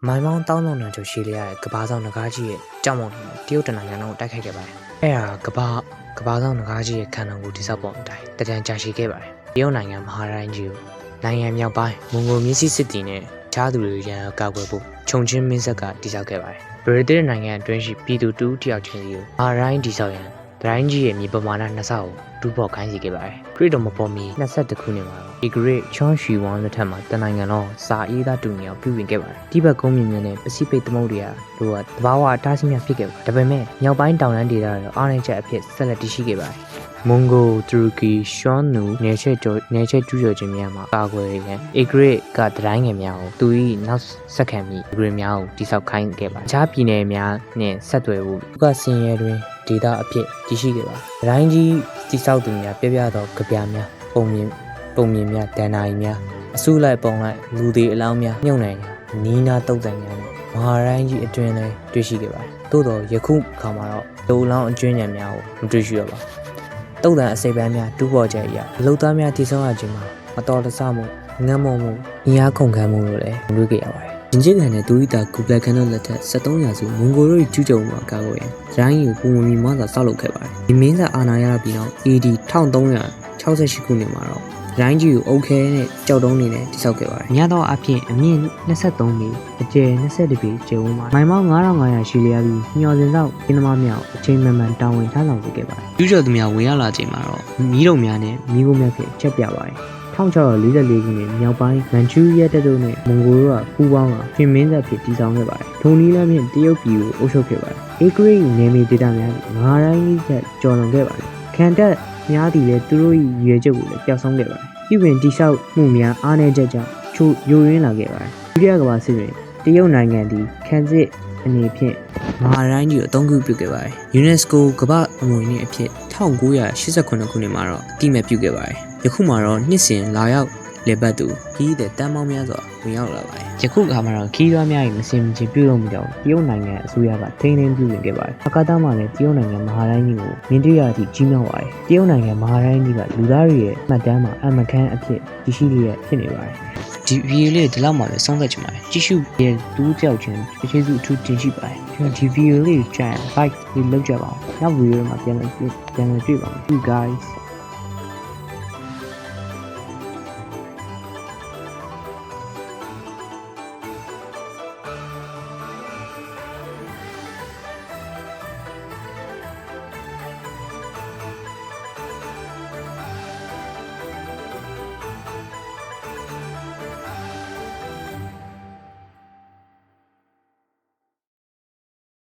မိုင်မောင်းတောင်းလုံးနဲ့ချုပ်ရှိလေရတဲ့ကဘာဆောင်ငကားကြီးရဲ့ကြောက်မောင်တွေတရုတ်တနိုင်ငံလုံးတိုက်ခိုက်ခဲ့ပါတယ်။အဲ့ဒါကဘာဆောင်ငကားကြီးရဲ့ခန္ဓာကိုယ်တိစောက်ပုံအတိုင်းတကြံကြာရှိခဲ့ပါတယ်။တရုတ်နိုင်ငံမဟာတိုင်းကြီးကိုနိုင်ငံမြောက်ပိုင်းမွန်ဂိုမြစ်စစ်တီနဲ့ခြားသူတွေရန်ကာကွယ်ဖို့ခြုံချင်းမင်းဆက်ကတိစောက်ခဲ့ပါတယ်။ဗြိတိန်နိုင်ငံအတွင်းရှိပြည်သူတူတယောက်ချင်းစီကိုမဟာတိုင်းတိစောက်ရန်တိုင်းကြီးရဲ့မြေပမာဏ2ဆကိုဒူးပေါ်ခိုင်းစီခဲ့ပါတယ်။ခရစ်တော်မပေါ်မီ22ခုနှစ်မှာတော့ဒီဂရိတ်ချွန်ရှီဝမ်လက်ထက်မှာတနိုင်ငံလုံးစာအေးသားတူညီအောင်ပြုပြင်ခဲ့ပါတယ်။တိဘက်ကုန်းမြင့်မြင့်နဲ့ပစိဖိတ်သမုဒ္ဒရာတို့ကတဘာဝအတားဆီးများဖြစ်ခဲ့ပါတယ်။ဒါပေမဲ့မြောက်ပိုင်းတောင်တန်းဒေသတွေအားနည်းချက်အဖြစ်ဆက်လက်တည်ရှိခဲ့ပါတယ်။မွန်ဂိုတူရကီရှွန်နူနယ်ချက်ကျူးကျော်ခြင်းများမှာကာကွယ်ရန်အေဂရစ်ကတိုင်းငယ်များကိုသူ၏နောက်ဆက်ခံပြီးဂရစ်များကိုတိစောက်ခိုင်းခဲ့ပါတယ်။အခြားပြည်နယ်များနဲ့ဆက်သွယ်ဖို့သူကစင်ရဲတွင်ဒေတာအဖြစ်တည်ရှိခဲ့ပါတယ်။တိုင်းကြီးတိစောက်သူများပြသောကြပြများပုံမြင်များဒဏ္ဍာရီများအစုလိုက်ပုံလိုက်လူသေးအလောင်းများမြုပ်နိုင်နီးနားတုတ်တန်များနဲ့မဟာတိုင်းကြီးအတွင်းလည်းတွေ့ရှိခဲ့ပါတယ်။သို့တော့ယခုခါမှာတော့လူအလောင်းအကျွင်းညံများကိုမတွေ့ရှိတော့ပါဘူး။တုတ်တန်အစိပ်ပန်းများတူးပေါ်ချက်အရာအလုတ်သားများတည်ဆောက်ရခြင်းမှာမတော်တဆမှုငမ်းမုံမှုအင်အားခုန်ခံမှုတို့လည်းတွေ့ခဲ့ရပါတယ်။ဂျင်ဂျစ်ခံတဲ့ဒူရီတာကူပလက်ခန်တို့လက်ထက်73ရာစုမွန်ဂိုတို့ကျူးကျော်မှုကာကွယ်ရန်ဒရိုင်းကိုပုံမှန်မှသာဆောက်လုပ်ခဲ့ပါတယ်။ဒီမင်းဆက်အာဏာရပြီးတော့ AD 1368ခုနှစ်မှာတော့ရိုင်းကြီးကိုအုတ်ခဲနဲ့ကြောက်တုံးနေနဲ့တိစောက်ခဲ့ပါတယ်။ညတော့အဖြစ်အမြင့်23ပေအကျယ်22ပေကျယ်ဝန်းပါတယ်။မိုင်ပေါင်း9500ရှိလျားပြီးညော်စင်တော့ရင်းသမားများအချိန်မှန်မှန်တာဝန်ထမ်းဆောင်ခဲ့ပါတယ်။ကျူးကျော်သူများဝင်ရောက်လာချိန်မှာတော့မီးတုံများနဲ့မီးခိုးများဖြင့်ချက်ပြပါတယ်။1644ခုနှစ်မြောက်ပိုင်းမန်ချူရီးယားတပ်တို့နဲ့မွန်ဂိုတို့ကပူးပေါင်းကပြင်မင်းဆက်ဖြစ်တည်ဆောက်ခဲ့ပါတယ်။ဒုံနီလမ်းဖြင့်တရုတ်ပြည်ကိုအုပ်ချုပ်ခဲ့ပါတယ်။အေဂရိတ်နယ်မြေဒေသများမဟာတိုင်းကြီးဆက်ကျော်လွန်ခဲ့ပါတယ်။ခံတပ်များသည်လည်းသူတို့၏ရွေချက်ကိုလည်းပျောက်ဆုံးခဲ့ပါတယ်။ပြည်ပင်တိဆောက်မှုများအားနည်းချက်ကြောင့်ချို့ယိုယွင်းလာခဲ့ပါတယ်။ဒုတိယကမ္ဘာစစ်တွင်တရုတ်နိုင်ငံသည်ခံစစ်အနေဖြင့်မဟာတိုင်းကြီးကိုအသုံးပြုခဲ့ပါတယ်။ UNESCO ကမ္ဘာအမွေအနှစ်အဖြစ်1989ခုနှစ်မှာတော့အတိအမှတ်ပြုခဲ့ပါတယ်။ယခုမှာတော့နှစ်စဉ်လာရောက်လေပတ်သူခီးတဲ့တန်းပေါင်းများစွာဝင်ရောက်လာပါတယ်။ယခုအခါမှာတော့ခီးသွွားများ၏မစင်မချင်းပြုလုပ်မှုကြောင့်တရုတ်နိုင်ငံအစိုးရကထိန်းသိမ်းပြုပြင်ခဲ့ပါတယ်။အကာသမှာလည်းတရုတ်နိုင်ငံမဟာတိုင်းကြီးကိုမြင်းတရအထိကြီးမြောက်ပါတယ်။တရုတ်နိုင်ငံမဟာတိုင်းကြီးကလူသားတွေရဲ့မှတ်တမ်းမှာအမခန်းအဖြစ်တရှိလျက်ဖြစ်နေပါတယ်။ဒီဗီဒီယိုလေးဒီလောက်မှလည်းဆုံးသက်ချင်ပါတယ်။ကြည့်ရှုရဲ့တူးကြောက်ခြင်းအခြေစုအထူးတင်ရှိပါတယ်။ကျွန်တော်ဒီဗီဒီယိုလေးကိုကြိုက် like လုပ်ကြပါဦး။နောက်ဗီဒီယိုမှာပြန်လည်တွေ့ပါမယ်။ You guys